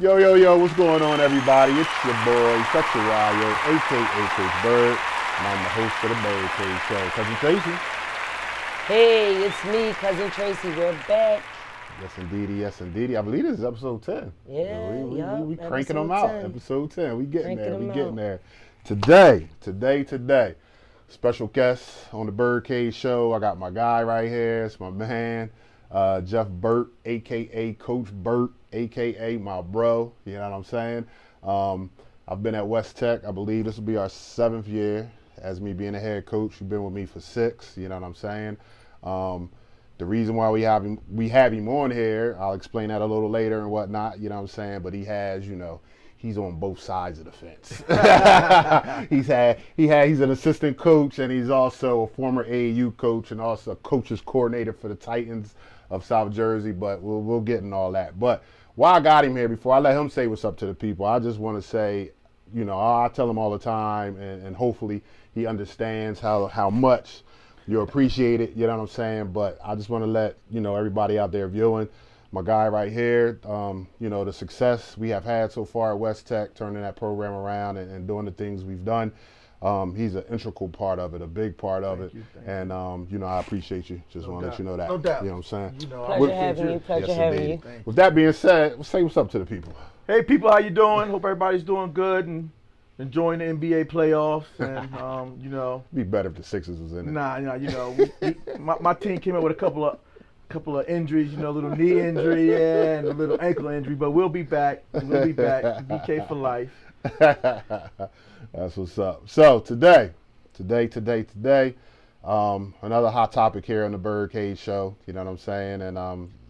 Yo, what's going on, everybody? It's your boy, Such a Wild, a.k.a. Coach Burt, and I'm the host of the BYRDCAGE Show. Cousin Tracy. Hey, it's me, Cousin Tracy. We're back. Yes, indeedy. I believe this is episode 10. Yeah, we cranking them out. 10. Episode 10. We getting Cranking there. We them getting out. there. Today. Special guest on the BYRDCAGE Show. I got my guy right here. It's my man, Jeff Burt, a.k.a. Coach Burt, a.k.a. my bro. You know what I'm saying? I've been at West Tech. I believe this will be our 7th year as me being a head coach. You've been with me for 6. You know what I'm saying? The reason why we have him on here, I'll explain that a little later and whatnot. You know what I'm saying? But he has, he's on both sides of the fence. He's an assistant coach, and he's also a former AAU coach and also a coach's coordinator for the Titans of South Jersey. But we'll get in all that. But while I got him here, before I let him say what's up to the people, I just want to say, I tell him all the time, and hopefully he understands how much you appreciate it. You know what I'm saying? But I just want to let everybody out there viewing, my guy right here, the success we have had so far at West Tech, turning that program around and doing the things we've done. He's an integral part of it, a big part of it. And, I appreciate you. Just want to let you know that. No doubt. You know what I'm saying? Pleasure having you. With that being said, say what's up to the people. Hey, people, how you doing? Hope everybody's doing good and enjoying the NBA playoffs. And, It'd be better if the Sixers was in it. my team came in with a couple of injuries, a little knee injury, and a little ankle injury, but we'll be back. BK for life. That's what's up. So today, another hot topic here on the BYRDCAGE Show. You know what I'm saying? And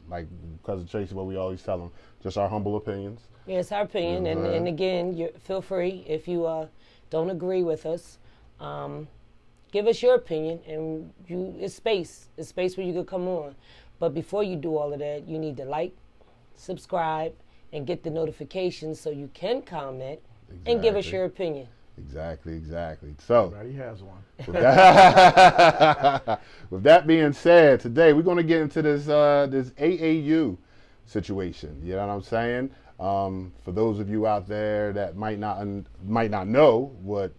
like Cousin Tracy, what we always tell them, just our humble opinions. Yeah, it's our opinion, and again, feel free if you don't agree with us. Give us your opinion, and it's space where you could come on. But before you do all of that, you need to like, subscribe, and get the notifications so you can comment and give us your opinion. Exactly. So, Everybody has one. with that being said, today we're going to get into this AAU situation. You know what I'm saying? For those of you out there that might not know what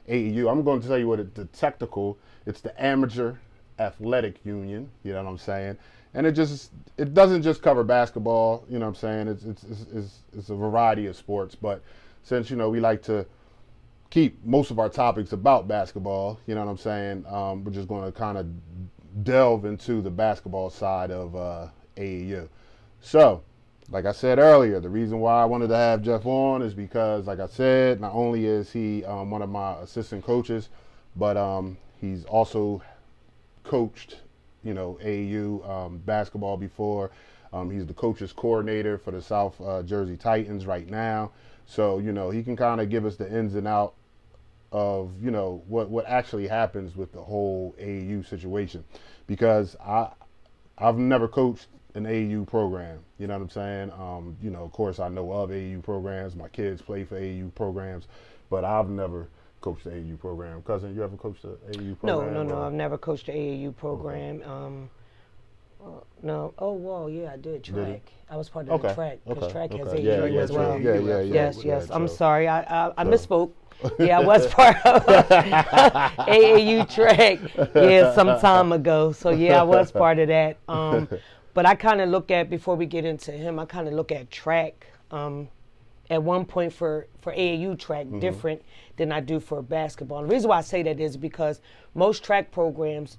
AAU, I'm going to tell you what it's the Amateur Athletic Union. You know what I'm saying? And it doesn't just cover basketball. You know what I'm saying? It's a variety of sports, but since we like to keep most of our topics about basketball, you know what I'm saying? We're just going to kind of delve into the basketball side of AAU. So, like I said earlier, the reason why I wanted to have Jeff on is because, like I said, not only is he one of my assistant coaches, but he's also coached, AAU basketball before. He's the coach's coordinator for the South Jersey Titans right now. So, he can kind of give us the ins and outs of, what actually happens with the whole AAU situation. Because I've never coached an AAU program, you know what I'm saying? Of course I know of AAU programs. My kids play for AAU programs, but I've never coached the AAU program. Cousin, you ever coached the AAU program? No, I've never coached the AAU program. Okay. No. Oh, well, yeah, I did track. Did I was part of the track, because track has AAU yeah, as well. Yeah. Yes. I'm sorry. I misspoke. Yeah, I was part of AAU track. Yeah, some time ago. So yeah, I was part of that. But I kind of look at, before we get into him, I kind of look at track at one point for AAU track different than I do for basketball. And the reason why I say that is because most track programs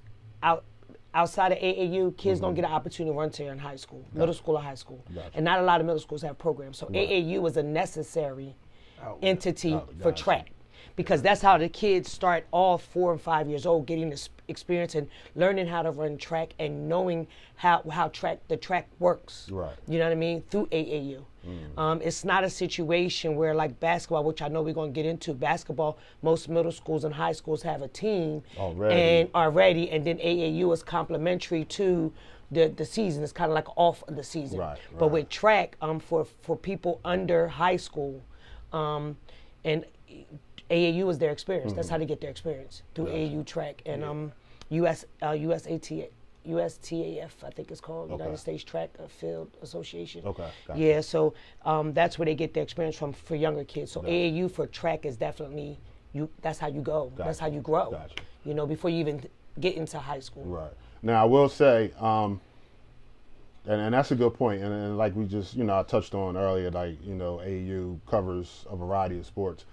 outside of AAU, kids don't get an opportunity to run to in high school, middle school or high school. And not a lot of middle schools have programs. So AAU is a necessary entity for track, because that's how the kids start off 4 and 5 years old, getting this experience and learning how to run track and knowing how the track works. Right. You know what I mean? Through AAU. It's not a situation where, like basketball, which I know we're going to get into, basketball, most middle schools and high schools have a team already, and then AAU is complementary to the season. It's kind of like off of the season. Right. But with track, for people under high school, and AAU is their experience. That's how they get their experience, through AAU track and USATA. USTAF, I think it's called, Okay. United States Track and Field Association. Okay, gotcha. Yeah, so that's where they get the experience from for younger kids. So Gotcha. AAU for track is definitely, that's how you go. That's how you grow, Gotcha. you know, before you even get into high school. Right. Now, I will say, and that's a good point, and like we just, I touched on earlier, like, AAU covers a variety of sports,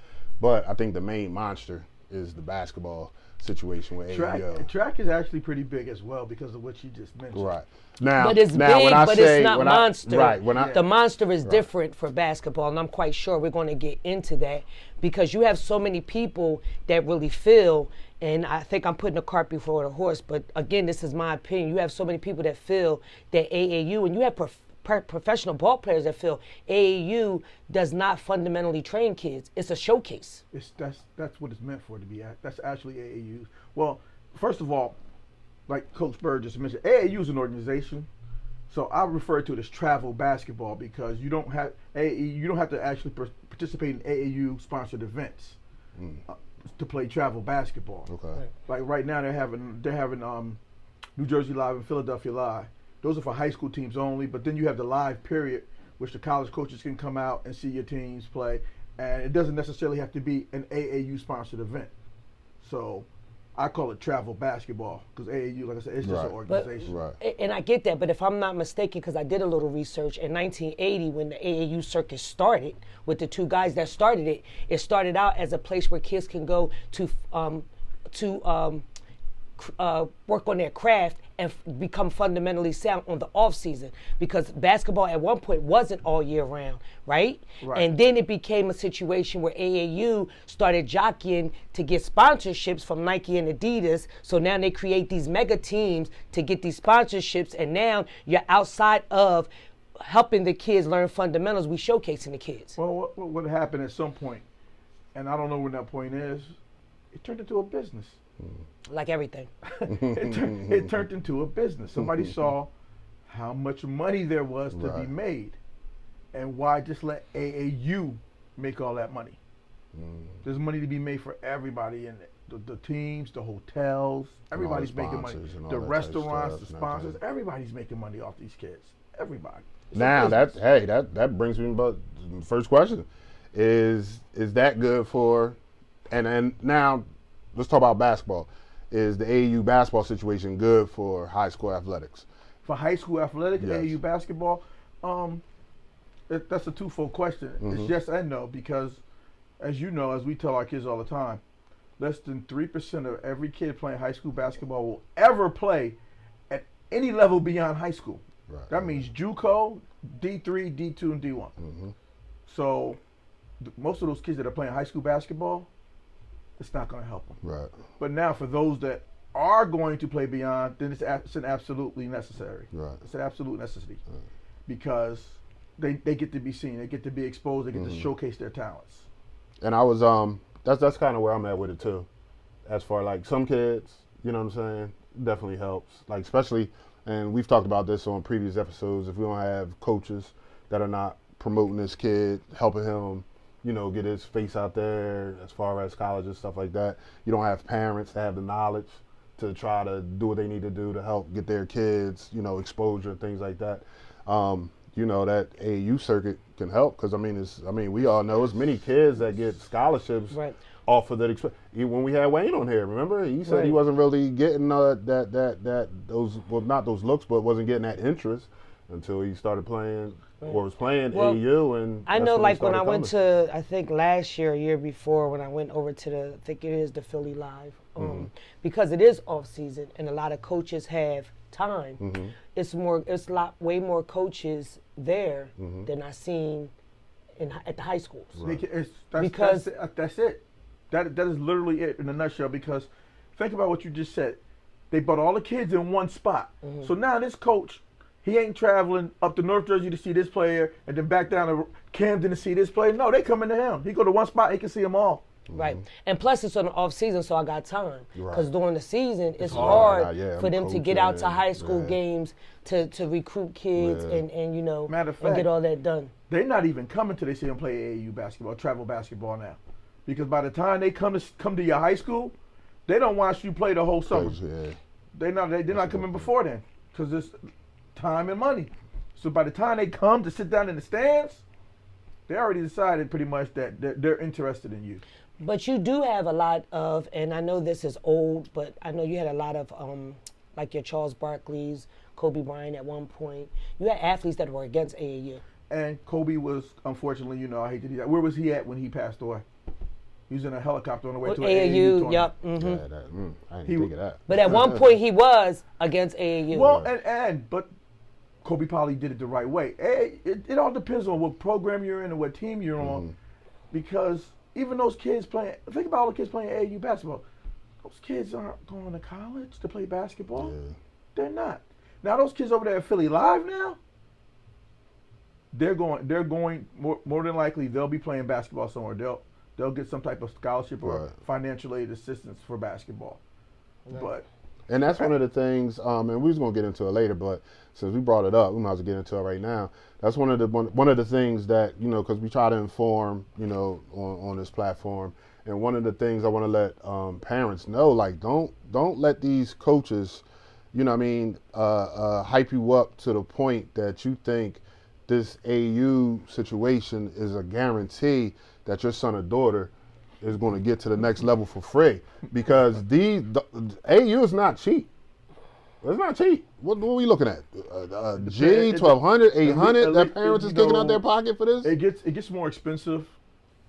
but I think the main monster is the basketball situation with AAU. Track is actually pretty big as well because of what you just mentioned. Right. Now, But it's now, big, when I but say, it's not monster. Right. The monster is different for basketball, and I'm quite sure we're going to get into that because you have so many people that really feel, and I think I'm putting the cart before the horse, but again, this is my opinion. You have so many people that feel that AAU, and you have professional ball players that feel AAU does not fundamentally train kids. It's a showcase. That's what it's meant for to be. That's actually AAU. Well, first of all, like Coach Burt just mentioned, AAU is an organization. So I refer to it as travel basketball because you don't have to actually participate in AAU sponsored events to play travel basketball. Okay. Like right now they're having New Jersey Live and Philadelphia Live. Those are for high school teams only, but then you have the live period, which the college coaches can come out and see your teams play, and it doesn't necessarily have to be an AAU sponsored event. So I call it travel basketball because AAU, like I said, it's just an organization. Right. And I get that, but if I'm not mistaken, because I did a little research, in 1980 when the AAU circus started, with the two guys that started it, it started out as a place where kids can go to work on their craft and become fundamentally sound on the off season, because basketball at one point wasn't all year round, right? And then it became a situation where AAU started jockeying to get sponsorships from Nike and Adidas. So now they create these mega teams to get these sponsorships, and now you're outside of helping the kids learn fundamentals. We showcasing the kids. Well, what happened at some point, and I don't know when that point is, it turned into a business. Like everything. It turned into a business. Somebody saw how much money there was to be made, and why just let AAU make all that money? There's money to be made for everybody in it. The teams, the hotels, everybody's making money. The restaurants, the sponsors, everybody's making money off these kids. Everybody. Now that brings me to the first question: is that good for? And now let's talk about basketball. Is the AAU basketball situation good for high school athletics? For high school athletics, Yes. AAU basketball, that's a twofold question. It's yes and no, because as you know, as we tell our kids all the time, less than 3% of every kid playing high school basketball will ever play at any level beyond high school. Right. That means JUCO, D3, D2, and D1. So most of those kids that are playing high school basketball, it's not going to help them. Right. But now for those that are going to play beyond, then it's an absolutely necessary. Right. It's an absolute necessity because they get to be seen, they get to be exposed, they get to showcase their talents. And I was that's kind of where I'm at with it too. As far like some kids, you know what I'm saying, definitely helps. Like especially, and we've talked about this on previous episodes, if we don't have coaches that are not promoting this kid, helping him, get his face out there as far as college and stuff like that. You don't have parents that have the knowledge to try to do what they need to do to help get their kids, exposure, things like that. That AAU circuit can help because we all know there's many kids that get scholarships off of that. When we had Wayne on here, remember he said he wasn't really getting not those looks, but wasn't getting that interest until he started playing. Or was playing AAU, and I know, like when I went to, I think last year, a year before, when I went over to I think it is the Philly Live, because it is off season and a lot of coaches have time. It's way more coaches there than I seen at the high schools. That's it. That is literally it in a nutshell. Because think about what you just said. They brought all the kids in one spot. So now this coach, he ain't traveling up to North Jersey to see this player and then back down to Camden to see this player. No, they coming to him. He go to one spot, he can see them all. Right. And plus it's on the off season, so I got time. Because during the season, it's hard for them to get out to high school games to recruit kids and Matter of fact, and get all that done. They're not even coming till they see them play AAU basketball, travel basketball now. Because by the time they come to your high school, they don't watch you play the whole summer. They're not coming before then because it's time and money. So by the time they come to sit down in the stands, they already decided pretty much that they're interested in you. But you do have a lot of, and I know this is old, but I know you had a lot of, like your Charles Barkley's, Kobe Bryant at one point. You had athletes that were against AAU. And Kobe was, unfortunately, I hate to do that. Where was he at when he passed away? He was in a helicopter on the way to an AAU tournament. Yep. Yeah, I didn't think of that. But at one point he was against AAU. Well, but Kobe probably did it the right way. It all depends on what program you're in and what team you're on, because even those kids playing, think about all the kids playing AAU basketball. Those kids aren't going to college to play basketball. Yeah. They're not. Now those kids over there at Philly Live now, they're going more than likely they'll be playing basketball somewhere. They'll get some type of scholarship or financial aid assistance for basketball. Right. And that's one of the things, and we was gonna get into it later, but since we brought it up, we might as well get into it right now. That's one of the things that, because we try to inform, on this platform. And one of the things I want to let parents know, like, don't let these coaches, hype you up to the point that you think this AU situation is a guarantee that your son or daughter is going to get to the next level for free, because the AU is not cheap. It's not cheap. What are we looking at? G, 1,200, 800 that parents is taking out their pocket for this? It gets more expensive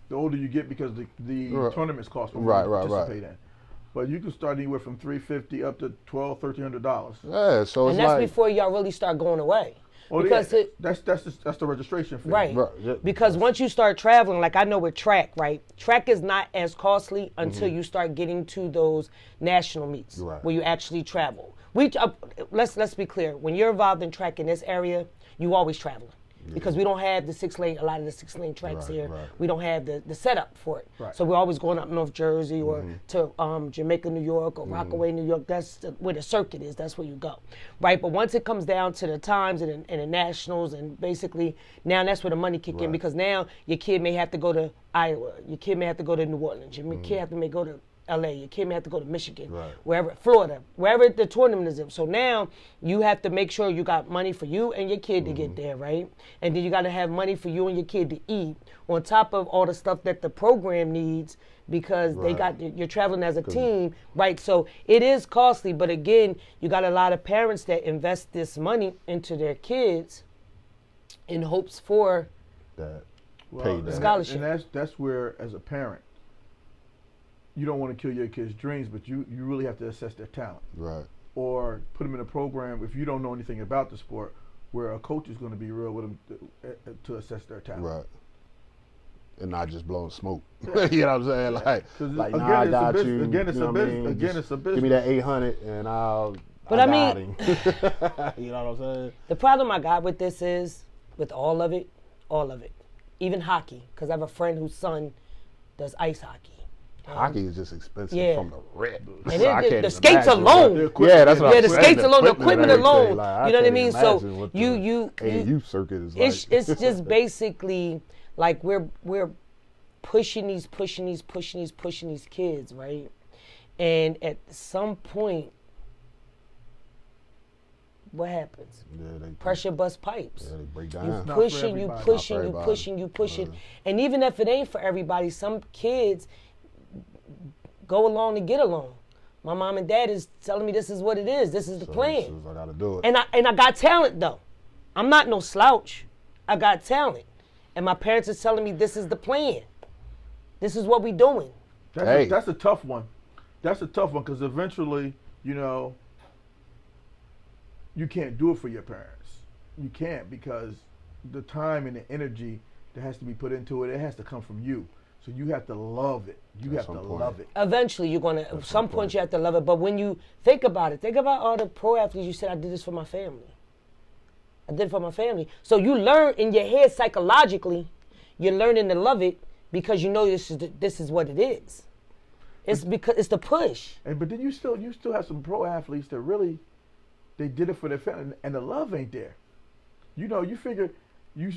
the older you get because the tournaments cost more to participate in. But you can start anywhere from $350 up to $1,200, $1,300. Yeah, so and that's before y'all really start going away. Well, because that's the registration fee. Right. Because once you start traveling, like I know with track, right? Track is not as costly until you start getting to those national meets where you actually travel. Let's be clear. When you're involved in track in this area, you always traveling. Because we don't have the 6-lane, a lot of the 6-lane tracks here. Right. We don't have the setup for it. Right. So we're always going up North Jersey or to Jamaica, New York, or Rockaway, New York. That's where the circuit is. That's where you go. Right? But once it comes down to the times and the nationals, and basically now that's where the money kick in, because now your kid may have to go to Iowa. Your kid may have to go to New Orleans. Your kid may go to LA, your kid may have to go to Michigan, wherever, Florida, wherever the tournament is in. So now you have to make sure you got money for you and your kid to get there, right? And then you got to have money for you and your kid to eat, on top of all the stuff that the program needs, because you're traveling as a team, right? So it is costly, but again, you got a lot of parents that invest this money into their kids in hopes for scholarship. And that's where, as a parent, you don't want to kill your kids' dreams, but you really have to assess their talent. Right. Or put them in a program, if you don't know anything about the sport, where a coach is going to be real with them to assess their talent. Right. And not just blowing smoke. You know what I'm saying? Like again, nah, I got you. Again, it's a business. Again, it's a business. Give me that 800 and I'll. But I mean, you know what I'm saying? The problem I got with this is, with all of it, even hockey, because I have a friend whose son does ice hockey. Hockey is just expensive from the rip. And the skates alone. That's what I'm saying. The skates alone, the equipment alone. Like, you know what I mean? So AAU circuit is like. It's just basically like we're pushing these kids, right? And at some point, what happens? Pressure bust pipes. Yeah, they break down. You pushing. And even if it ain't for everybody, some kids go along to get along. My mom and dad is telling me this is what it is. This is the plan. I gotta do it. And I got talent though. I'm not no slouch. I got talent. And my parents are telling me this is the plan. This is what we doing. That's a tough one. That's a tough one, because eventually, you can't do it for your parents. You can't, because the time and the energy that has to be put into it has to come from you. So you have to love it. You have to love it. Eventually, you're going to, at some point you have to love it. But when you think about all the pro athletes, you said, I did this for my family. I did it for my family. So you learn in your head psychologically, you're learning to love it, because you know this is what it is. It's because it's the push. But then you still have some pro athletes that really, they did it for their family, and the love ain't there. You figure,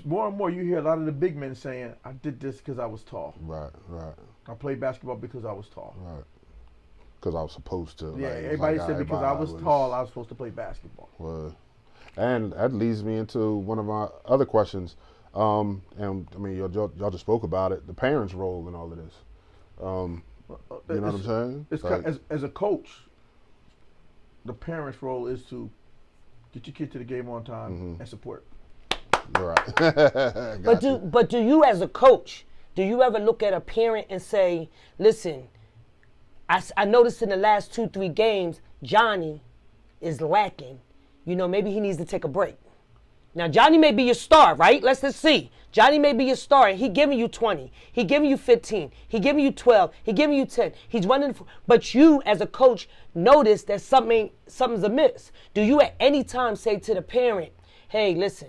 more and more you hear a lot of the big men saying, I did this because I was tall. Right. I played basketball because I was tall. Right. because I was supposed to. Yeah, like, everybody like said because I was tall, I was supposed to play basketball. Well, and that leads me into one of my other questions. And I mean, y'all just spoke about it. The parents' role in all of this. You know what I'm saying? It's like, as a coach, the parents' role is to get your kid to the game on time and support. Right. But do you as a coach, do you ever look at a parent and say, listen, I noticed in the last 2-3 games, Johnny is lacking. You know, maybe he needs to take a break. Now, Johnny may be your star, right? Let's just see. Johnny may be your star, and he giving you 20. He giving you 15. He giving you 12. He giving you 10. He's running. But you, as a coach, notice that something's amiss. Do you at any time say to the parent, hey, listen,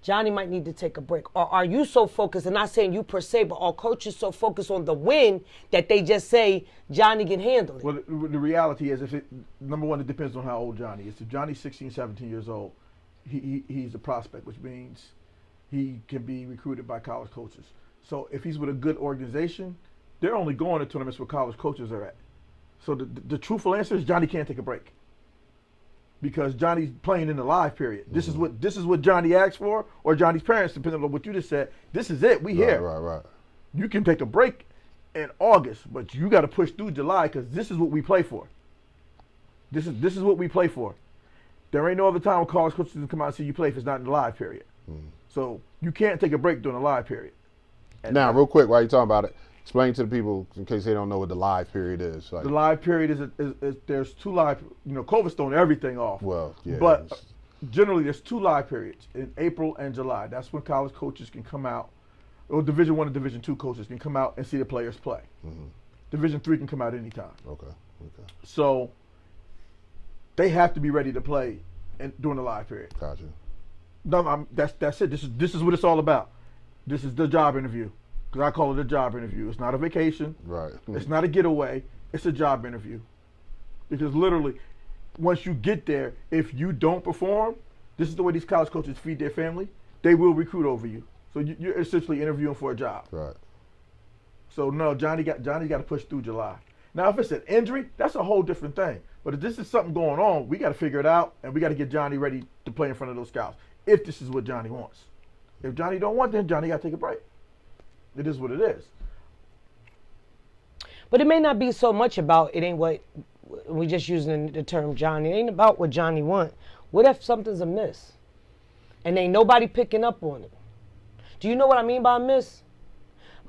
Johnny might need to take a break? Or are you so focused, and not saying you per se, but are coaches so focused on the win that they just say Johnny can handle it? Well, the reality is, number one, it depends on how old Johnny is. If Johnny's 16, 17 years old, he's a prospect, which means he can be recruited by college coaches. So if he's with a good organization, they're only going to tournaments where college coaches are at. So the truthful answer is Johnny can't take a break, because Johnny's playing in the live period. This is what Johnny asked for, or Johnny's parents, depending on what you just said. This is it. We here. Right. You can take a break in August, but you got to push through July, because this is what we play for. This is what we play for. There ain't no other time when college coaches can come out and see you play if it's not in the live period. So you can't take a break during the live period. Now, real quick, while you're talking about it, explain to the people in case they don't know what the live period is. Like, the live period is there's 2 live. You know, COVID's thrown everything off. Well, yeah. But generally, there's 2 live periods in April and July. That's when college coaches can come out, or Division I and Division II coaches can come out and see the players play. Division III can come out anytime. Okay. So they have to be ready to play during the live period. Gotcha. No, that's it. This is what it's all about. This is the job interview, because I call it a job interview. It's not a vacation. Right. It's not a getaway. It's a job interview. Because literally, once you get there, if you don't perform, this is the way these college coaches feed their family. They will recruit over you. So you're essentially interviewing for a job. Right. So no, Johnny got to push through July. Now, if it's an injury, that's a whole different thing. But if this is something going on, we got to figure it out, and we got to get Johnny ready to play in front of those scouts. If this is what Johnny wants. If Johnny don't want, then Johnny got to take a break. It is what it is. But it may not be so much about, it ain't what, we just using the term Johnny, it ain't about what Johnny want. What if something's amiss? And ain't nobody picking up on it? Do you know what I mean by amiss?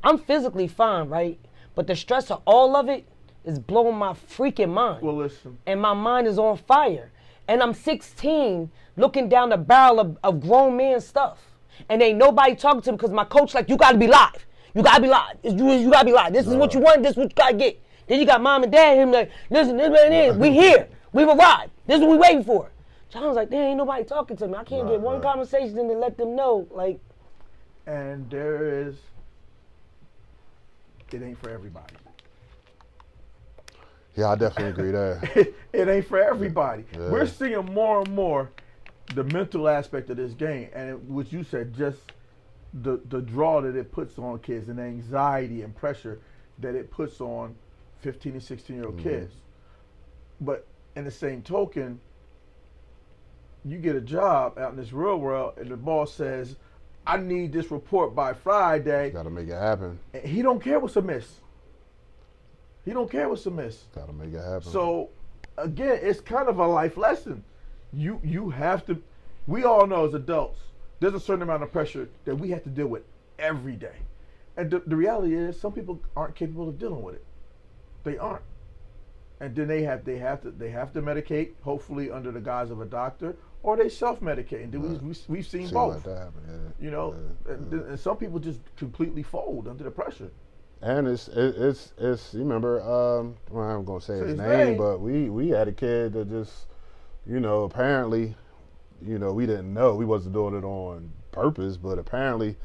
I'm physically fine, right? But the stress of all of it is blowing my freaking mind. Well, listen. And my mind is on fire. And I'm 16 looking down the barrel of grown man stuff. And ain't nobody talking to me, because my coach like, you got to be live. You got to be live. You got to be live. This is what you want. This is what you got to get. Then you got mom and dad, him like, listen, this is what it is. We here. We've arrived. This is what we waiting for. John's like, there ain't nobody talking to me. I can't get one conversation and let them know. Like. And it ain't for everybody. Yeah, I definitely agree there. It ain't for everybody. Yeah. We're seeing more and more the mental aspect of this game, and what you said, just the draw that it puts on kids, and the anxiety and pressure that it puts on 15 and 16-year-old kids. But in the same token, you get a job out in this real world, and the boss says, I need this report by Friday. Got to make it happen. And he don't care what's amiss. He don't care what's amiss. Got to make it happen. So, again, it's kind of a life lesson. You have to, we all know as adults, there's a certain amount of pressure that we have to deal with every day. And the reality is, some people aren't capable of dealing with it. They aren't. And then they have to medicate, hopefully under the guise of a doctor, or they self-medicate. And we've seen both. Like that happen, yeah. You know, and some people just completely fold under the pressure. And it's you remember, well, I'm gonna say his name, but we had a kid that just, you know, apparently, you know, we didn't know, we wasn't doing it on purpose, but apparently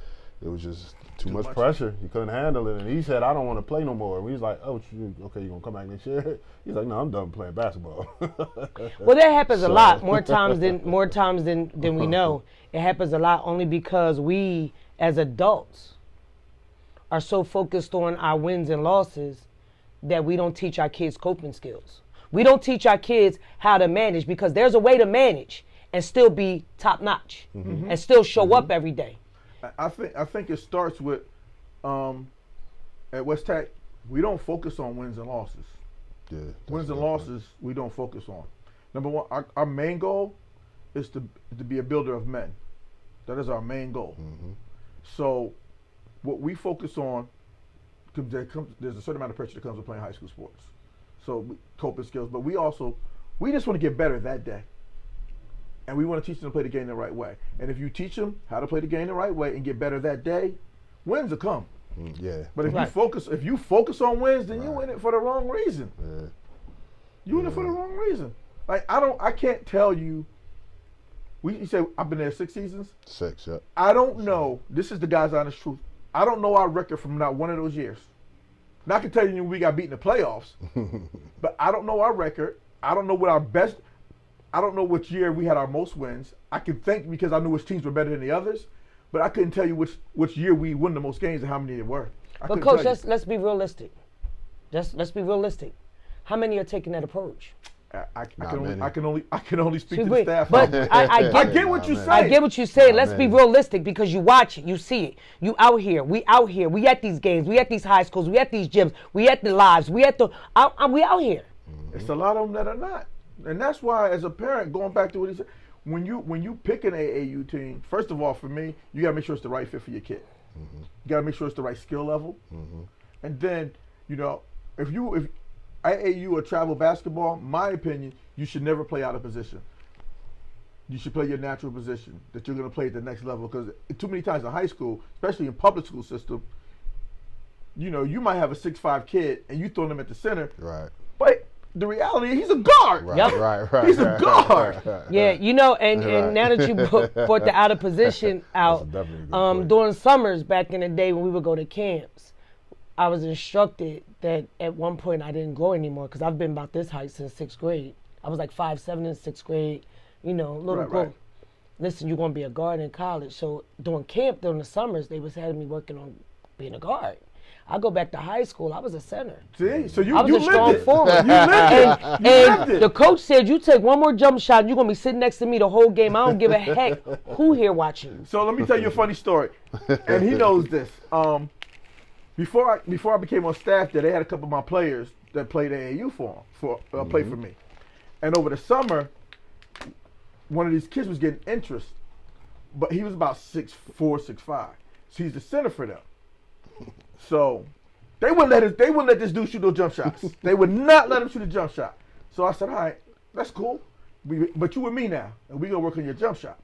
it was just too much pressure. He couldn't handle it, and he said, I don't want to play no more. And we was like, oh, okay, you gonna come back next year? He's like, no, I'm done playing basketball. Well, that happens a lot, more times than we know. It happens a lot only because we as adults are so focused on our wins and losses that we don't teach our kids coping skills. We don't teach our kids how to manage, because there's a way to manage and still be top notch and still show up every day. I think it starts with at West Tech, we don't focus on wins and losses. Yeah, Wins and losses we don't focus on. Number one, our main goal is to be a builder of men. That is our main goal. So what we focus on, there's a certain amount of pressure that comes with playing high school sports. So coping skills, but we just want to get better that day. And we want to teach them to play the game the right way. And if you teach them how to play the game the right way and get better that day, wins will come. Yeah. But if you focus on wins, then you in it for the wrong reason. Yeah. You in it for the wrong reason. Like I can't tell you. You say I've been there 6 seasons. 6, yep. I don't know. This is the God's honest truth. I don't know our record from not one of those years. Now I can tell you we got beat in the playoffs, but I don't know our record. I don't know what our best. I don't know which year we had our most wins. I can think because I knew which teams were better than the others, but I couldn't tell you which year we won the most games and how many there were. But coach, let's be realistic. Let's be realistic. How many are taking that approach? I can only speak to the staff. But I get what you say. I get what you say. Let's be realistic, because you watch it, you see it. You out here, we out here, we at these games, we at these high schools, we at these gyms, we at the lives, we out here. It's a lot of them that are not, and that's why, as a parent, going back to what he said, when you pick an AAU team, first of all, for me, you gotta make sure it's the right fit for your kid. You gotta make sure it's the right skill level, and then if AAU or travel basketball, my opinion, you should never play out of position. You should play your natural position that you're going to play at the next level, because too many times in high school, especially in public school system, you might have a 6'5" kid and you throw him at the center. Right. But the reality is he's a guard. Right. He's a guard. Yeah, and now that you brought the out of position out, during summers back in the day when we would go to camps, I was instructed that at one point I didn't grow anymore, because I've been about this height since 6th grade. I was like 5'7" in 6th grade, little girl. Listen, you're going to be a guard in college. So during camp, during the summers, they was having me working on being a guard. I go back to high school, I was a center. See, so I was a strong forward. You lived it. And the coach said, you take one more jump shot and you're going to be sitting next to me the whole game. I don't give a heck who here watching you. So let me tell you a funny story. And he knows this. Before I became on staff there, they had a couple of my players that played AAU played for me. And over the summer, one of these kids was getting interest, but he was about 6'4", 6'5". So he's the center for them. So they wouldn't let this dude shoot no jump shots. They would not let him shoot a jump shot. So I said, all right, that's cool. But you with me now, and we gonna work on your jump shot.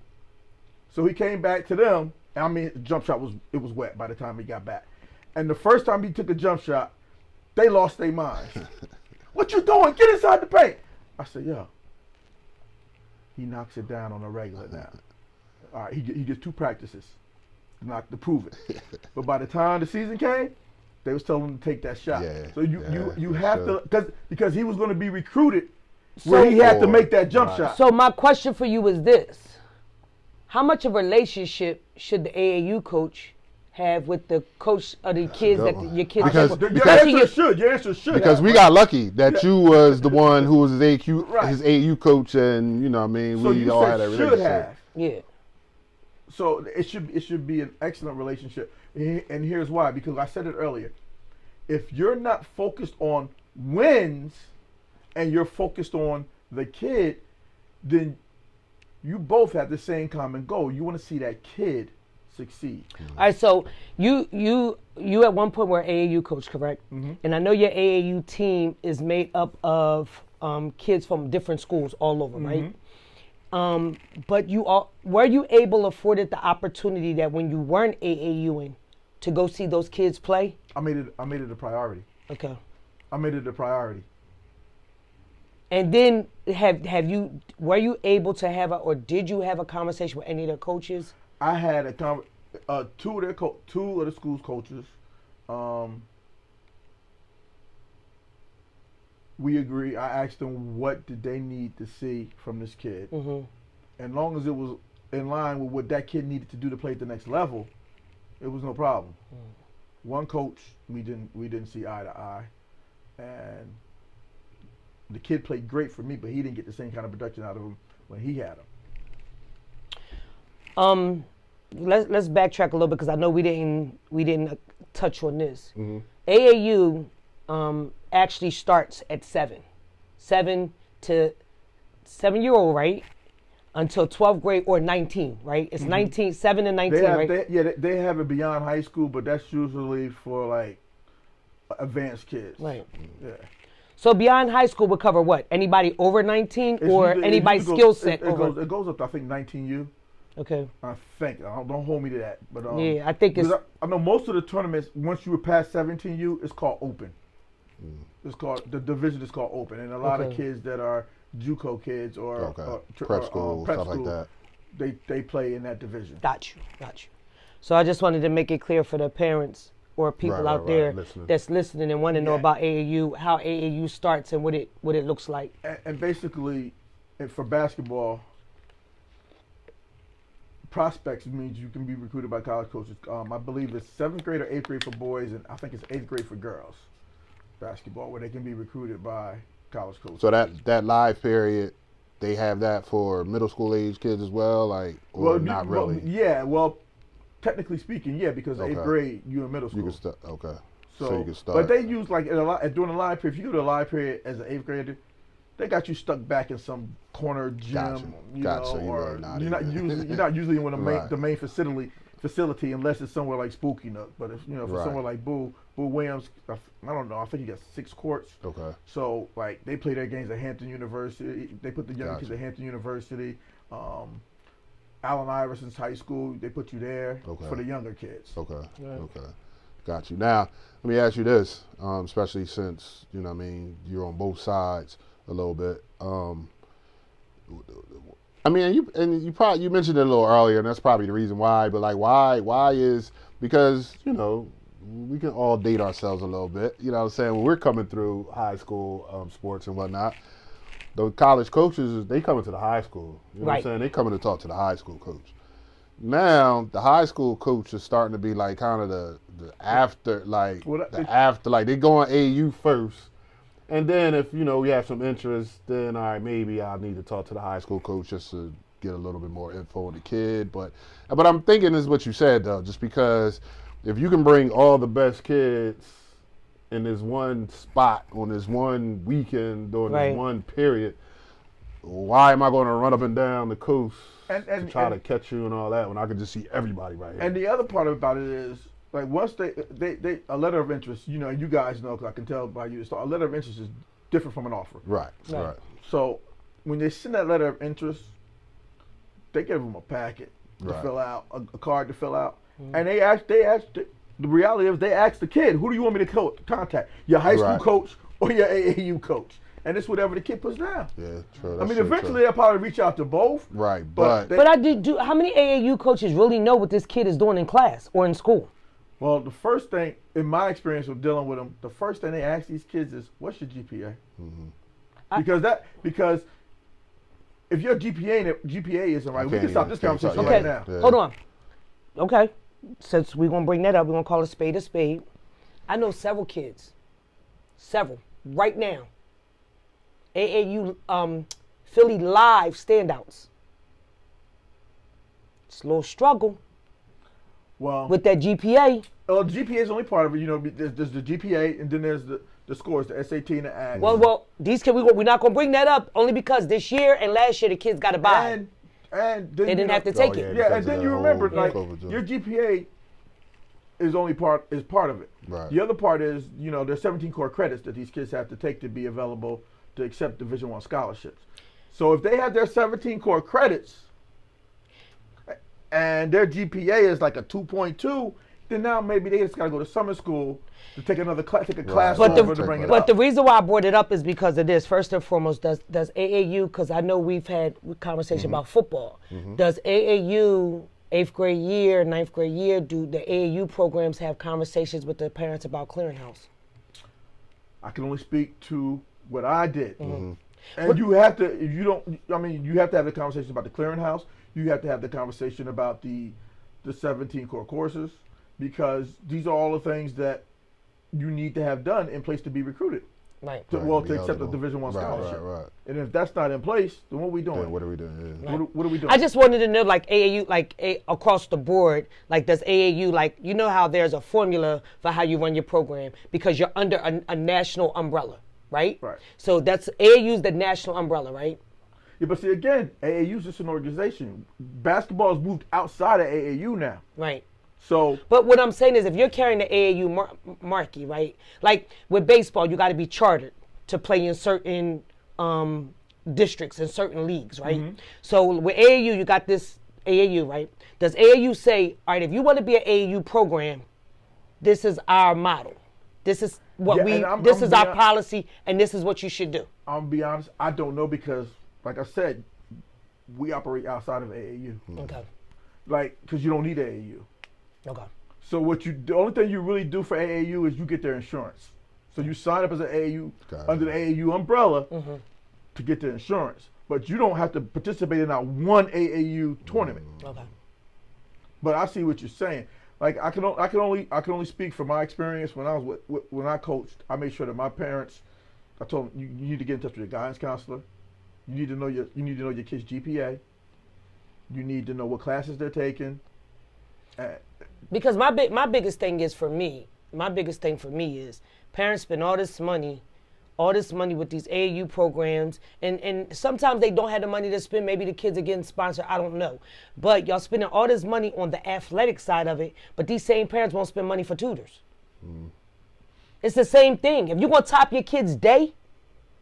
So he came back to them, and the jump shot was wet by the time he got back. And the first time he took a jump shot, they lost their minds. What you doing? Get inside the paint. I said, yo, he knocks it down on a regular now. All right, he gets 2 practices to prove it. But by the time the season came, they was telling him to take that shot. Yeah, so you have to, because he was going to be recruited where he had to make that jump shot. So my question for you is this. How much of a relationship should the AAU coach have with the coach of the kids your kids? Your answer should. Because we got lucky that you was the one who was his AAU coach, and So we all had that should relationship. have. Yeah. So it should be an excellent relationship, and here's why. Because I said it earlier, if you're not focused on wins, and you're focused on the kid, then you both have the same common goal. You want to see that kid succeed. All right, so you at one point were AAU coach, correct? And I know your AAU team is made up of kids from different schools all over, right? But were you afforded the opportunity that when you weren't AAUing to go see those kids play? I made it a priority. Okay. I made it a priority. And then were you able to have or did you have a conversation with any of the coaches? I had two of the school's coaches. We agree. I asked them what did they need to see from this kid, and long as it was in line with what that kid needed to do to play at the next level, it was no problem. One coach we didn't see eye to eye. and the kid played great for me, but he didn't get the same kind of production out of him when he had him. Let's backtrack a little bit because I know we didn't touch on this. AAU actually starts at 7 to 7-year-old, right? Until 12th grade or 19, right? It's 19, 7 and 19, right? They have it beyond high school, but that's usually for like advanced kids. Right. Yeah. So beyond high school would cover what? Anybody over 19 or anybody's skill set over? It goes up to, I think, 19U. Okay. I think. Don't hold me to that. But yeah, I think it's... I know most of the tournaments, once you were past 17U, it's called open. It's called, the division is called open. And a lot of kids that are JUCO kids or prep school, stuff like that. They play in that division. Got you. So I just wanted to make it clear for the parents or people out there that's listening and want to know about AAU, how AAU starts and what it looks like. And basically, for basketball, prospects means you can be recruited by college coaches. I believe it's 7th grade or 8th grade for boys, and I think it's 8th grade for girls basketball, where they can be recruited by college coaches. So that live period, they have that for middle school age kids as well, like, or not really? Well, technically speaking, yeah, because 8th grade you're in middle school. You can start. Okay. So you can start. But they use like during the live period. If you go to a live period as an 8th grader, they got you stuck back in some corner gym, or you're not usually in the main facility unless it's somewhere like Spooky Nook. But if for somewhere like Boo Williams, I don't know. I think he got 6 courts. Okay. So like they play their games at Hampton University. They put the young kids at Hampton University. Allen Iverson's high school. They put you there for the younger kids. Okay. Right. Okay. Got you. Now let me ask you this, especially since you're on both sides a little bit. I mean, you mentioned it a little earlier, and that's probably the reason why. But like, why is because we can all date ourselves a little bit. You know what I'm saying? When we're coming through high school sports and whatnot, the college coaches, they come into the high school. You know what I'm saying? They coming to talk to the high school coach. Now the high school coach is starting to be like kind of the after, like they go on AU first. And then if, we have some interest, then all right, maybe I need to talk to the high school coach just to get a little bit more info on the kid. But I'm thinking is what you said, though, just because if you can bring all the best kids in this one spot on this one weekend during this one period, why am I going to run up and down the coast to try to catch you and all that when I can just see everybody right here? And the other part about it is, like once they a letter of interest, you guys know, because I can tell by you, so a letter of interest is different from an offer. Right. So when they send that letter of interest, they give them a packet to fill out, a card to fill out, and they ask. The reality is they ask the kid, who do you want me to contact? Your high school coach or your AAU coach? And it's whatever the kid puts down. Yeah, true. I mean, eventually they'll probably reach out to both. Right, but I do. How many AAU coaches really know what this kid is doing in class or in school? Well, the first thing, in my experience with dealing with them, the first thing they ask these kids is, what's your GPA? Because if your GPA isn't right, we can stop this conversation right now. Yeah. Hold on. Okay. Since we're going to bring that up, we're going to call a spade a spade. I know several kids, right now, AAU Philly Live standouts. It's a little struggle. Well, with that GPA. Well, the GPA is only part of it. There's the GPA, and then there's the scores, the SAT and the ACT. Well, these kids, we're not going to bring that up only because this year and last year the kids got to buy. And they didn't have to take it. Yeah, and then you remember, like, your GPA is part of it. Right. The other part is, there's 17 core credits that these kids have to take to be available to accept Division I scholarships. So if they have their 17 core credits and their GPA is like a 2.2, then now maybe they just got to go to summer school to take another class, to bring it up. But the reason why I brought it up is because of this. First and foremost, does AAU, because I know we've had conversation about football, does AAU 8th grade year, 9th grade year, do the AAU programs have conversations with the parents about clearinghouse? I can only speak to what I did. And you have to, if you don't, you have to have the conversation about the clearinghouse. You have to have the conversation about the 17 core courses, because these are all the things that you need to have done in place to be recruited. Right. To accept a Division I scholarship. Right. And if that's not in place, then what are we doing? Then what are we doing? Yeah. Right. What are we doing? I just wanted to know, like AAU, across the board, like does AAU, like you know how there's a formula for how you run your program because you're under a national umbrella, right? Right. So that's AAU's the national umbrella, right? Yeah, but see again, AAU is just an organization. Basketball has moved outside of AAU now. Right. So, But what I'm saying is, if you're carrying the AAU marquee, right? Like with baseball, you got to be chartered to play in certain districts and certain leagues, right? Mm-hmm. So with AAU, you got this AAU, right? Does AAU say, all right, if you want to be an AAU program, this is our model, this is what this is our policy, and this is what you should do? I'm gonna be honest, I don't know because, like I said, we operate outside of AAU. Okay. Like, because you don't need AAU. Okay. So the only thing you really do for AAU is you get their insurance. So you sign up as an AAU under the AAU umbrella to get the insurance, but you don't have to participate in not one AAU tournament. Okay. But I see what you're saying. Like I can only speak from my experience when I coached. I made sure that my parents, I told them you need to get in touch with your guidance counselor. You need to know your kid's GPA. You need to know what classes they're taking. Because my biggest thing for me is parents spend all this money with these AAU programs, and sometimes they don't have the money to spend. Maybe the kids are getting sponsored, I don't know. But y'all spending all this money on the athletic side of it, but these same parents won't spend money for tutors. It's the same thing. If you're going to top your kid's day,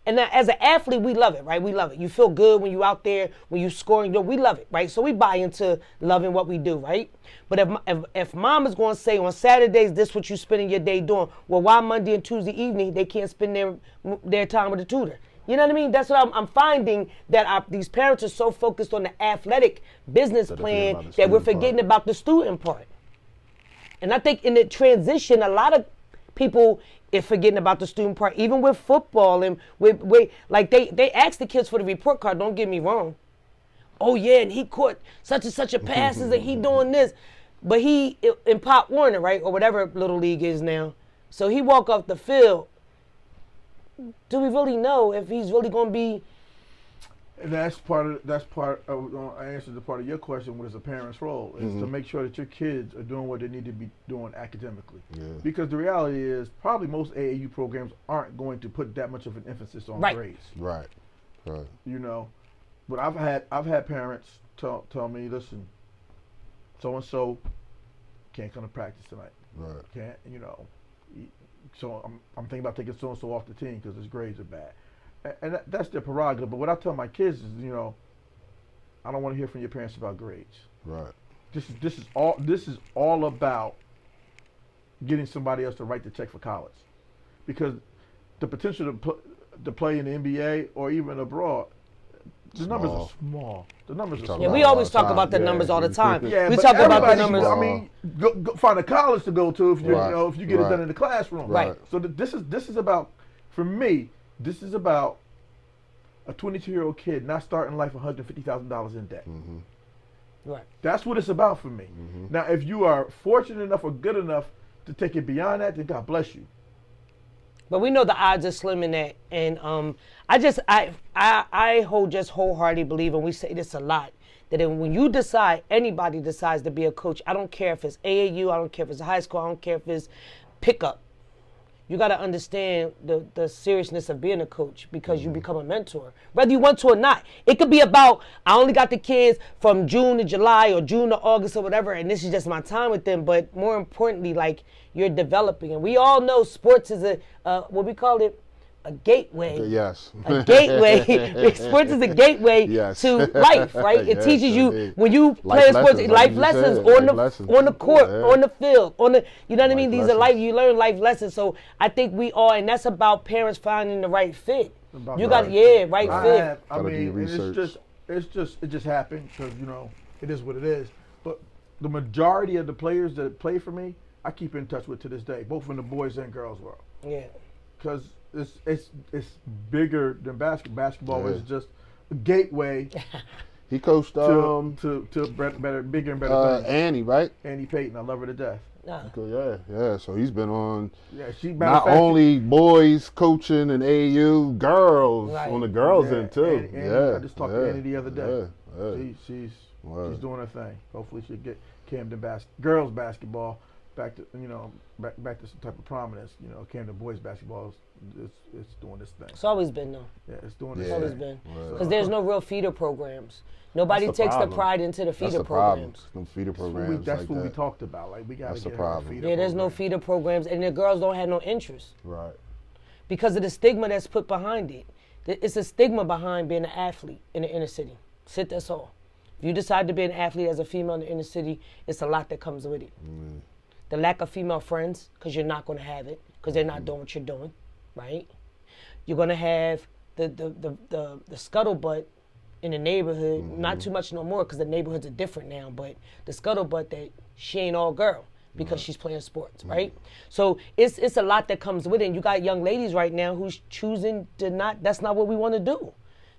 and now, as an athlete, we love it, right? We love it. You feel good when you're out there, when you're scoring. We love it, right? So we buy into loving what we do, right? But if mom is going to say on Saturdays, this is what you spending your day doing, well, why Monday and Tuesday evening they can't spend their time with a tutor? You know what I mean? That's what I'm finding, that these parents are so focused on the athletic business plan that we're forgetting about the student part. And I think in the transition, a lot of people is forgetting about the student part, even with football and with like they ask the kids for the report card. Don't get me wrong. Oh yeah, and he caught such and such a passes and he doing this, but he in Pop Warner, right, or whatever little league is now. So he walk off the field. Do we really know if he's really going to be? And that's part of I answered the part of your question. What is a parent's role? Is to make sure that your kids are doing what they need to be doing academically. Yeah. Because the reality is, probably most AAU programs aren't going to put that much of an emphasis on grades. Right. You know, but I've had parents tell me, listen, so and so can't come to practice tonight. Right. Can't, you know. So I'm thinking about taking so and so off the team because his grades are bad. And that's their prerogative. But what I tell my kids is, you know, I don't want to hear from your parents about grades. Right. This is all about getting somebody else to write the check for college, because the potential to play in the NBA or even abroad, the numbers are small. The numbers are small. Yeah, we always talk about the numbers all the time. Yeah, we talk about the numbers. I mean, go find a college to go to if you if you get it done in the classroom. Right. So this is about, for me. This is about a 22-year-old kid not starting life $150,000 in debt. Right. That's what it's about for me. Now, if you are fortunate enough or good enough to take it beyond that, then God bless you. But we know the odds are slim in that, and I wholeheartedly believe, and we say this a lot, that when you decide, anybody decides to be a coach, I don't care if it's AAU, I don't care if it's high school, I don't care if it's pickup. You got to understand the seriousness of being a coach, because you become a mentor, whether you want to or not. It could be about, I only got the kids from June to July or June to August or whatever, and this is just my time with them. But more importantly, like, you're developing. And we all know sports is what we call it, a gateway. Yes. A gateway. Sports is a gateway to life, right? It teaches you, when you play sports, life lessons on the court, on the field, you know what I mean? These are you learn life lessons. So I think we all, and that's about parents finding the right fit. You got right fit. I mean, it just happened because, you know, it is what it is. But the majority of the players that play for me, I keep in touch with to this day, both in the boys and girls world. Yeah. Because it's bigger than basketball. Basketball is just a gateway. He coached to bigger and better things. Annie, right? Annie Payton, I love her to death. Nah. Yeah. So he's been on she not only boys coaching and AAU, girls on the girls end too. I just talked to Annie the other day. She's doing her thing. Hopefully she'll get Camden girls basketball back to back to some type of prominence. Camden boys basketball is doing this thing. It's always been though. Yeah, it's doing this. It's always been because there's no real feeder programs. Nobody takes the pride into the feeder programs. No feeder programs. That's what we talked about. Like we got to get a feeder. Yeah, there's no feeder programs, and the girls don't have no interest. Right. Because of the stigma that's put behind it. It's a stigma behind being an athlete in the inner city. That's all. If you decide to be an athlete as a female in the inner city, it's a lot that comes with it. The lack of female friends, because you're not going to have it, because they're not doing what you're doing, right? You're going to have the scuttlebutt in the neighborhood, not too much no more because the neighborhoods are different now, but the scuttlebutt that she ain't all girl because she's playing sports, right? So it's a lot that comes with it. And you got young ladies right now who's choosing to that's not what we want to do.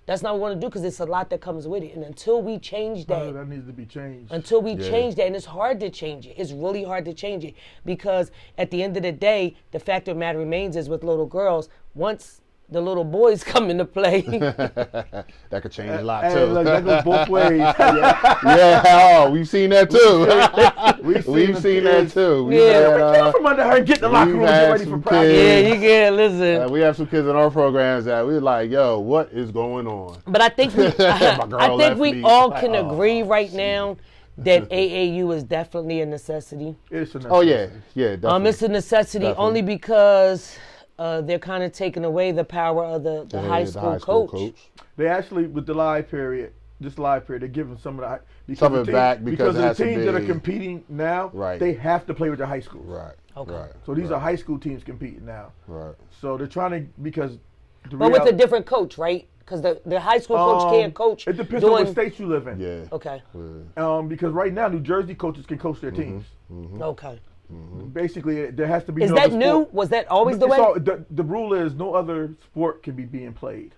That's not what we want to do because it's a lot that comes with it. And until we change that. That needs to be changed. Until we change that, and it's hard to change it. It's really hard to change it because at the end of the day, the fact of the matter remains is with little girls, once the little boys come into play. That could change a lot too. Look, that goes both ways. We've seen that too. We've seen that too. Get from under her and get the locker room and get ready for practice. Yeah, you can listen. We have some kids in our programs that we're like, yo, what is going on? But I think we all can agree right now that AAU is definitely a necessity. It's a necessity. Oh yeah, definitely. It's a necessity only because they're kind of taking away the power of the high school coach. They actually, with the live period, they're giving some of the some of it back because the teams that are competing now, they have to play with their high schools. Right. Okay. Right. So these are high school teams competing now. Right. So they're trying to with a different coach, right? Because the high school coach can't coach. It depends on what state you live in. Yeah. Okay. Because right now, New Jersey coaches can coach their teams. Okay. Basically, there has to be. Is that new? Was that always the way? The rule is no other sport can be being played.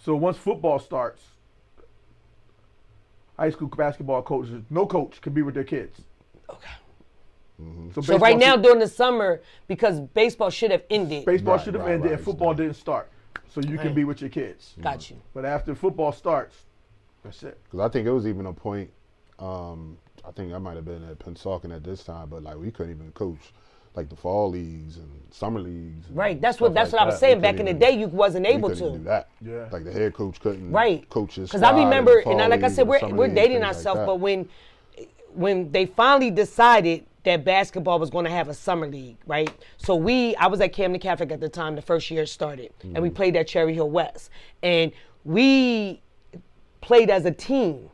So once football starts, high school basketball coaches, no coach can be with their kids. Okay. So right now during the summer, because baseball should have ended. Baseball should have ended and football didn't start. So you can be with your kids. Got you. But after football starts, that's it. Because I think it was even a point, I think I might have been at Pennsauken at this time, but like we couldn't even coach like the fall leagues and summer leagues. Right. That's what I was saying. Back in the day, you wasn't able to do that. Yeah. Like the head coach couldn't coach his. Because I remember, and like I said, we're dating ourselves, but when they finally decided that basketball was going to have a summer league, right? So I was at Camden Catholic at the time, the first year it started, and we played at Cherry Hill West. And we played as a team,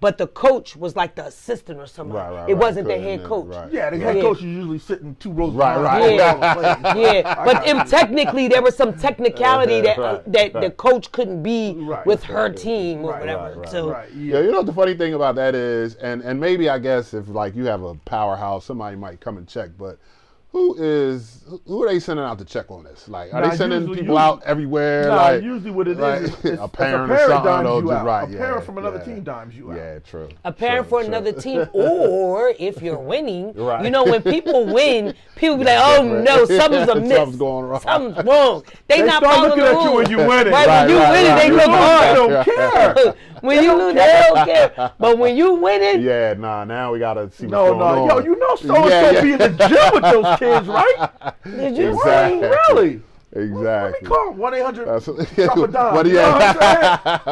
but the coach was like the assistant or something. It wasn't the head coach. Yeah, the head coach is usually sitting 2 rows behind. Yeah, but technically there was some technicality that the coach couldn't be with her team or whatever. The funny thing about that is, and maybe I guess if like you have a powerhouse, somebody might come and check, but who are they sending out to check on this? Like, are they sending people out everywhere? Like, usually what it is a parent or something. A parent from another team dimes you out. Yeah, true. A parent for another team, or if you're winning, when people win, people be like, "Oh no, something's amiss. Something's going wrong. Something's wrong." They not start following looking the at you rules. when you winning. Right, when you winning, they look hard. They don't care. When you lose, they don't care. But when you winning, now we gotta see what's going on. Yo, you know so-and-so be in the gym with those kids, right? Did you Exactly. Really? Exactly. Let me call 1-800 drop a dime.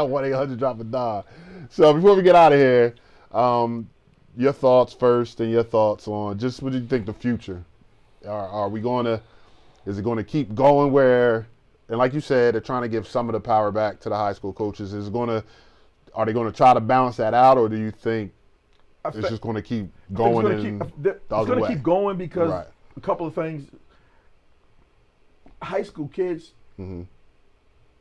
1-800 drop a dime. So before we get out of here, your thoughts first, and your thoughts on just what do you think the future? Are we going to? Is it going to keep going where? And like you said, they're trying to give some of the power back to the high school coaches. Are they going to try to balance that out, or do you think it's just going to keep going? It's going to keep going because a couple of things. High school kids,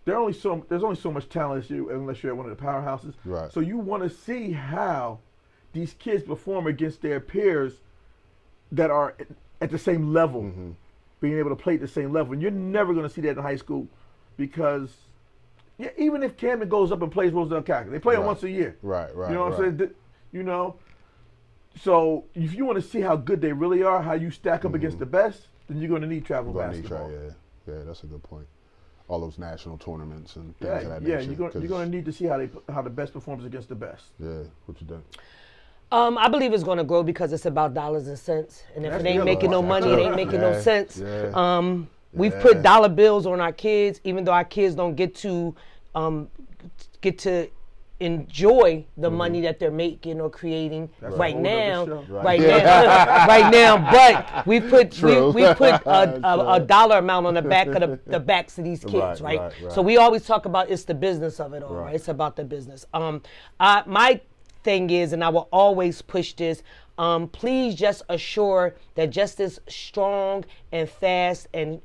there's only so much talent unless you're at one of the powerhouses. Right. So you want to see how these kids perform against their peers that are at the same level, being able to play at the same level. And you're never going to see that in high school because even if Camden goes up and plays Rosedale Catholic, they play it once a year. Right. You know what I'm saying? So if you want to see how good they really are, how you stack up against the best, then you're going to need travel basketball. Yeah, that's a good point. All those national tournaments and things Yeah, of that yeah, nature. you're going to need to see how the best performs against the best. Yeah, what you think? I believe it's going to grow because it's about dollars and cents. And if That's it ain't the making no other money, part. it ain't making no sense. Yeah. We've put dollar bills on our kids, even though our kids don't get to enjoy the money that they're making or creating right now. Right now. But we put a dollar amount on the back of the backs of these kids, right? So we always talk about it's the business of it all, right? It's about the business. My thing is, and I will always push this, please just assure that just as strong and fast and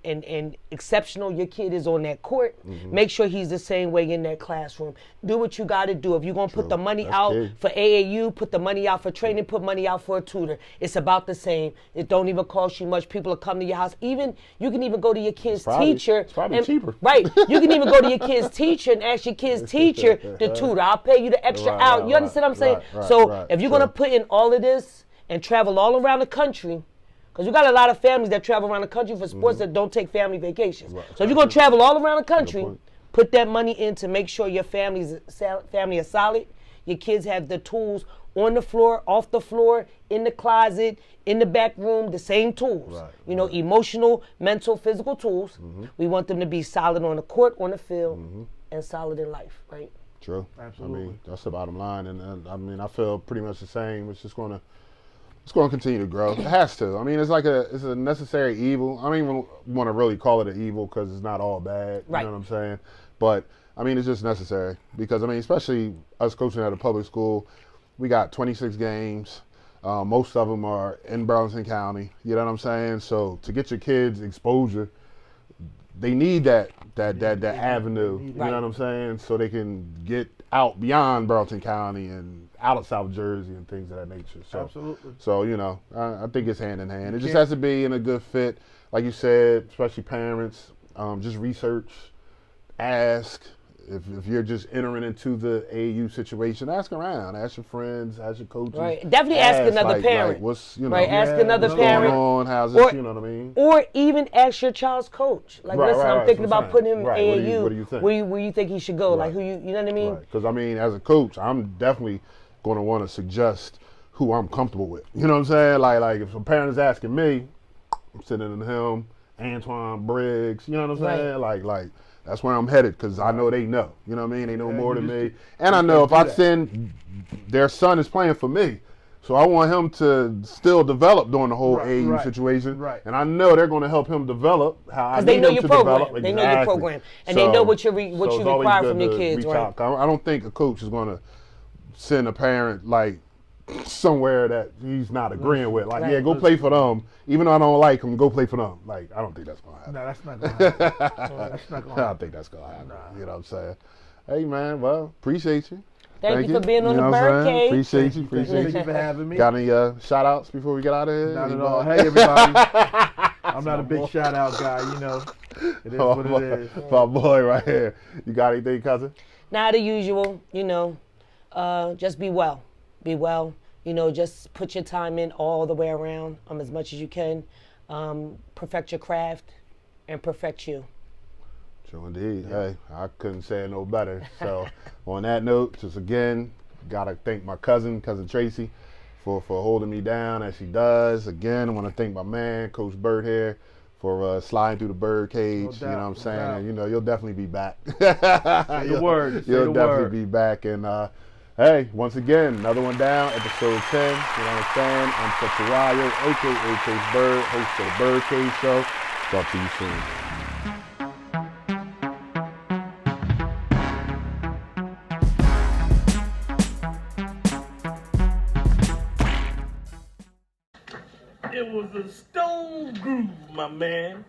exceptional your kid is on that court, make sure he's the same way in that classroom. Do what you got to do. If you're going to put the money out for AAU, put the money out for training, put money out for a tutor. It's about the same. It don't even cost you much. People will come to your house. Even you can even go to your kid's teacher. It's probably cheaper. Right. You can even go to your kid's teacher and ask your kid's teacher to tutor. I'll pay you the extra out. You understand what I'm saying? So if you're going to put in all of this and travel all around the country, because you got a lot of families that travel around the country for sports that don't take family vacations. So if you're going to travel all around the country, put that money in to make sure your family is solid. Your kids have the tools on the floor, off the floor, in the closet, in the back room, the same tools. Emotional, mental, physical tools. We want them to be solid on the court, on the field, and solid in life, right? True. Absolutely. I mean, that's the bottom line. And I mean, I feel pretty much the same. It's going to continue to grow. It has to. I mean, it's a necessary evil. I don't even want to really call it an evil because it's not all bad. You know what I'm saying? But I mean, it's just necessary because I mean, especially us coaching at a public school, we got 26 games. Most of them are in Burlington County. You know what I'm saying? So to get your kids exposure, they need that avenue. You know what I'm saying? So they can get out beyond Burlington County and out of South Jersey and things of that nature. So, absolutely. So I think it's hand in hand. It just has to be in a good fit, like you said. Especially parents, just research, ask. If you're just entering into the AAU situation, ask around, ask your friends, ask your coaches. Right, definitely ask another parent. What's ask another what's parent. going on? How's this? You know what I mean? Or even ask your child's coach. Like, listen, I'm thinking about putting him in AAU. What do you think? Where you think he should go? Like, you know what I mean? Because I mean, as a coach, I'm definitely going to want to suggest who I'm comfortable with. You know what I'm saying? Like if a parent is asking me, I'm sitting in him, Antoine Briggs. You know what I'm saying? Like. That's where I'm headed because I know they know. You know what I mean? They know more than me. And I know if I send, their son is playing for me. So I want him to still develop during the whole AAU situation. Right. And I know they're going to help him develop how I need him to develop. They know your program. And they know what you require from your kids. Right. I don't think a coach is going to send a parent like somewhere that he's not agreeing with. Like, go play for them. Even though I don't like him, go play for them. Like, I don't think that's going to happen. No, that's not going to happen. That's not going to happen. I don't think that's going to happen. Nah. You know what I'm saying? Hey, man, well, appreciate you. Thank you for being on the BYRDCAGE. Appreciate you. Thank you for having me. Got any shout outs before we get out of here? Not at all. Hey, everybody. I'm not a big shout out guy, It is what it is. My boy right here. You got anything, cousin? Not the usual, just be well. Be well. Just put your time in all the way around as much as you can. Perfect your craft and perfect you. True indeed. Yeah. Hey, I couldn't say it no better. So on that note, just again, got to thank my cousin Tracy, for holding me down as she does. Again, I want to thank my man, Coach Burt here, for sliding through the BYRDCAGE. You know what I'm saying? And, you'll definitely be back. Say the word. You'll definitely be back. And, hey, once again, another one down, episode 10. You know what I'm saying? I'm Sexuayo, a.k.a. Coach Burt, host of the BYRDCAGE Show. Talk to you soon. It was a stone groove, my man.